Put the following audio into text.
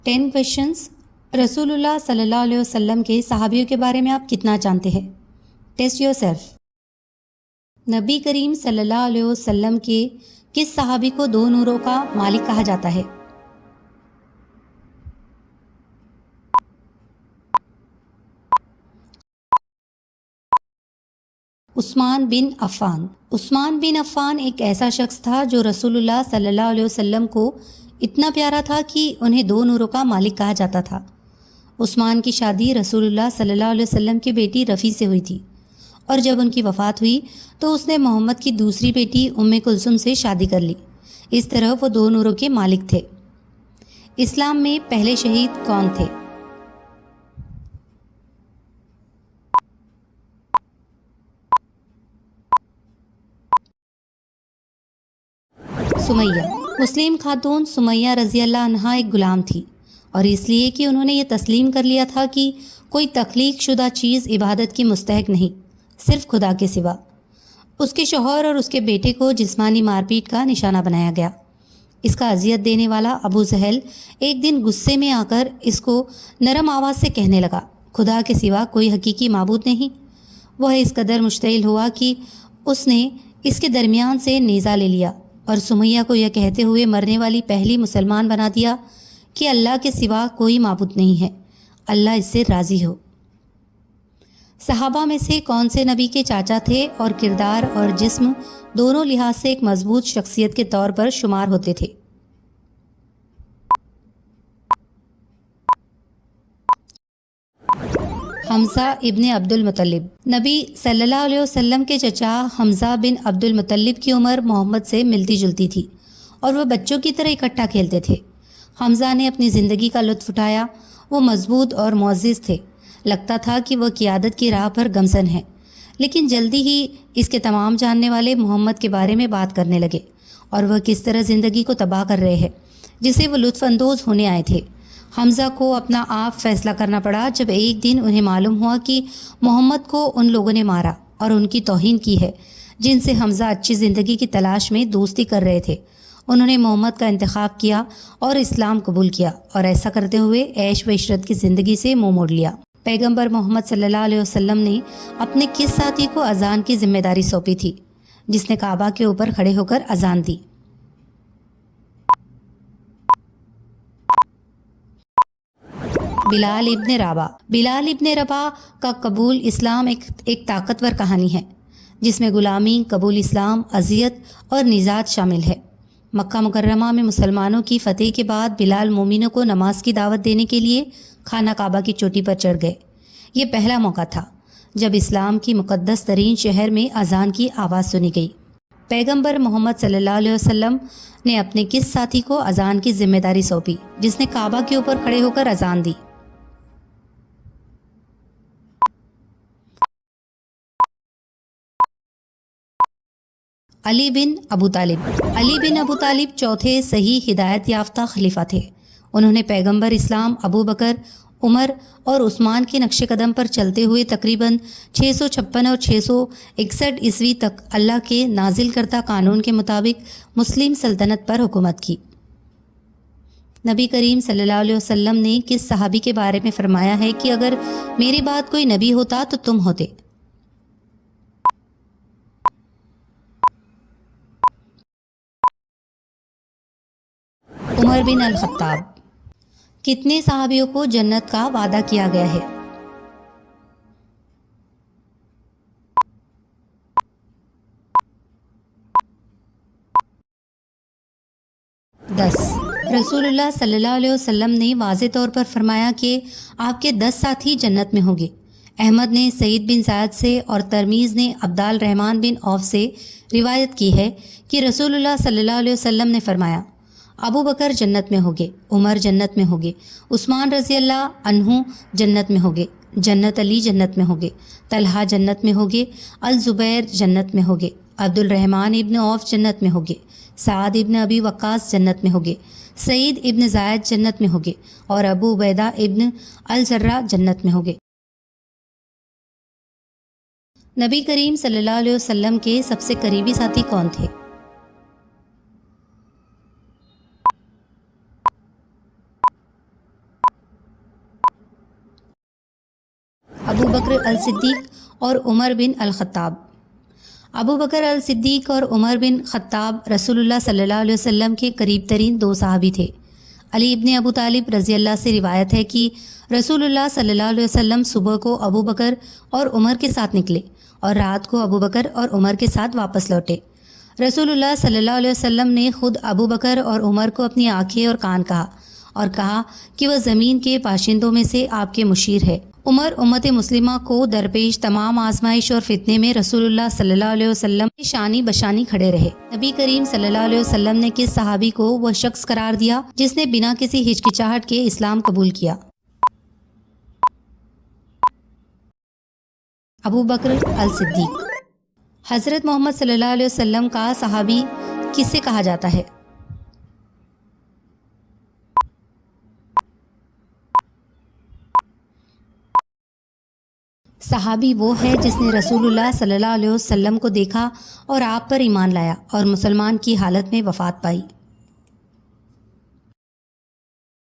10 questions रसूलुल्लाह सल्लल्लाहु अलैहि वसल्लम के सहाबियों के बारे में आप कितना जानते हैं? Test yourself. नबी करीम सल्लल्लाहु अलैहि वसल्लम के किस सहाबी को दो नूरों का मालिक कहा जाता है? उस्मान बिन अफ़्फ़ान। उस्मान बिन अफ़्फ़ान एक ऐसा शख्स था जो रसूलुल्लाह सल्लल्लाहु अलैहि वसल्लम को इतना प्यारा था कि उन्हें दो नूरों का मालिक कहा जाता था। उस्मान की शादी रसूलुल्लाह सल्लल्लाहु अलैहि वसल्लम की बेटी रफ़ी से हुई थी और जब उनकी वफ़ात हुई तो उसने मोहम्मद की दूसरी बेटी उम्मे कुलसुम से शादी कर ली। इस तरह वो दो नूरों के मालिक थे। इस्लाम में पहले शहीद कौन थे? सुमैया। मुस्लिम खातून सुमैया रज़ी अल्लाह अन्हा एक गुलाम थी और इसलिए कि उन्होंने ये तस्लीम कर लिया था कि कोई तख्लीक शुदा चीज़ इबादत की मुस्तहक नहीं, सिर्फ खुदा के सिवा। उसके शौहर और उसके बेटे को जिस्मानी मारपीट का निशाना बनाया गया। इसका अजियत देने वाला अबू जहल एक दिन गुस्से में आकर इसको नरम आवाज़ से कहने लगा, खुदा के सिवा कोई हकीकी माबूद नहीं। वह इस कदर मुश्तइल हुआ कि उसने इसके दरमियान से नेज़ा ले लिया और सुमैया को यह कहते हुए मरने वाली पहली मुसलमान बना दिया कि अल्लाह के सिवा कोई माबूद नहीं है, अल्लाह इससे राज़ी हो। सहाबा में से कौन से नबी के चाचा थे और किरदार और जिस्म दोनों लिहाज से एक मजबूत शख्सियत के तौर पर शुमार होते थे? हमज़ा इब्ने अब्दुल मुत्तलिब। नबी सल्लल्लाहु अलैहि वसल्लम के चचा हमज़ा बिन अब्दुल मुत्तलिब की उम्र मोहम्मद से मिलती जुलती थी और वह बच्चों की तरह इकट्ठा खेलते थे। हमज़ा ने अपनी ज़िंदगी का लुत्फ़ उठाया। वो मजबूत और मुअज़्ज़िज़ थे। लगता था कि वह क़ियादत की राह पर गमज़न है, लेकिन जल्दी ही इसके तमाम जानने वाले मोहम्मद के बारे में बात करने लगे और वह किस तरह ज़िंदगी को तबाह कर रहे हैं जिसे वो लुत्फ़ अंदोज़ होने आए थे। हमज़ा को अपना आप फ़ैसला करना पड़ा जब एक दिन उन्हें मालूम हुआ कि मोहम्मद को उन लोगों ने मारा और उनकी तौहीन की है जिनसे हमज़ा अच्छी ज़िंदगी की तलाश में दोस्ती कर रहे थे। उन्होंने मोहम्मद का इंतखाब किया और इस्लाम कबूल किया और ऐसा करते हुए ऐश व इशरत की ज़िंदगी से मुँह मोड़ लिया। पैगंबर मोहम्मद सल्लल्लाहु अलैहि वसल्लम ने अपने किस साथी को अजान की जिम्मेदारी सौंपी थी जिसने काबा के ऊपर खड़े होकर अजान दी? बिलाल इब्ने रबा। बिलाल इब्ने रबा का कबूल इस्लाम एक ताकतवर कहानी है जिसमें गुलामी, कबूल इस्लाम, अजियत और निजात शामिल है। मक्का मुकर्रमा में मुसलमानों की फ़तेह के बाद बिलाल मोमिनों को नमाज की दावत देने के लिए खाना काबा की चोटी पर चढ़ गए। ये पहला मौका था जब इस्लाम की मुक़द्दस तरीन शहर में अजान की आवाज़ सुनी गई। पैगंबर मोहम्मद सल्लल्लाहु अलैहि वसल्लम ने अपने किस साथी को अजान की जिम्मेदारी सौंपी जिसने काबा के ऊपर खड़े होकर अजान दी? अली बिन अबू तालिब। अली बिन अबू तालिब चौथे सही हिदायत याफ्ता खलीफा थे। उन्होंने पैगंबर इस्लाम, अबू बकर, उमर और उस्मान के नक्शे कदम पर चलते हुए तकरीबन 656 और 661 ईस्वी तक अल्लाह के नाजिल करता कानून के मुताबिक मुस्लिम सल्तनत पर हुकूमत की। नबी करीम सल्लल्लाहु अलैहि वसल्लम ने किस सहाबी के बारे में फरमाया है कि अगर मेरे बाद कोई नबी होता तो तुम होते? उमर बिन अल-खत्ताब। कितने सहाबियों को जन्नत का वादा किया गया है? 10। रसूलुल्लाह सल्लल्लाहु अलैहि वसल्लम ने वाज़े तौर पर फरमाया कि आपके 10 साथी जन्नत में होंगे। अहमद ने सईद बिन ज़ायद से और तरमीज़ ने अब्दाल रहमान बिन औफ से रिवायत की है कि रसूलुल्लाह सल्लल्लाहु अलैहि वसल्लम ने फरमाया, अबू बकर जन्नत में होंगे, उमर जन्नत में होंगे, उस्मान रज़ी अल्लाह अन्हु जन्नत में होंगे, जन्नत अली जन्नत में होंगे, तलहा जन्नत में होंगे, अल ज़ुबैर जन्नत में होंगे, अब्दुल रहमान इब्न औफ जन्नत में होंगे, साद इब्न अबी वक्कास जन्नत में होंगे, सईद इब्न ज़ायद जन्नत में होंगे और अबू उबैदा इब्न अल जर्रा जन्नत में होंगे। नबी करीम सल्लल्लाहु अलैहि वसल्लम के सबसे करीबी साथी कौन थे? ابو بکر الصدیق اور عمر بن الخطاب۔ ابو بکر الصدیق اور عمر بن خطاب رسول اللہ صلی اللہ علیہ وسلم کے قریب ترین دو صحابی تھے۔ علی ابن ابو طالب رضی اللہ سے روایت ہے کہ رسول اللہ صلی اللہ علیہ وسلم صبح کو ابو بکر اور عمر کے ساتھ نکلے اور رات کو ابو بکر اور عمر کے ساتھ واپس لوٹے۔ رسول اللہ صلی اللہ علیہ وسلم نے خود ابو بکر اور عمر کو اپنی آنکھیں اور کان کہا اور کہا کہ وہ زمین کے باشندوں میں سے آپ کے مشیر ہے۔ عمر امت مسلمہ کو درپیش تمام آزمائش اور فتنے میں رسول اللہ صلی اللہ علیہ وسلم کی شانی بشانی کھڑے رہے۔ نبی کریم صلی اللہ علیہ وسلم نے کس صحابی کو وہ شخص قرار دیا جس نے بنا کسی ہچکچاہٹ کے اسلام قبول کیا؟ ابو بکر الصدیق۔ حضرت محمد صلی اللہ علیہ وسلم کا صحابی کسے کہا جاتا ہے؟ صحابی وہ ہے جس نے رسول اللہ صلی اللہ علیہ وسلم کو دیکھا اور آپ پر ایمان لایا اور مسلمان کی حالت میں وفات پائی۔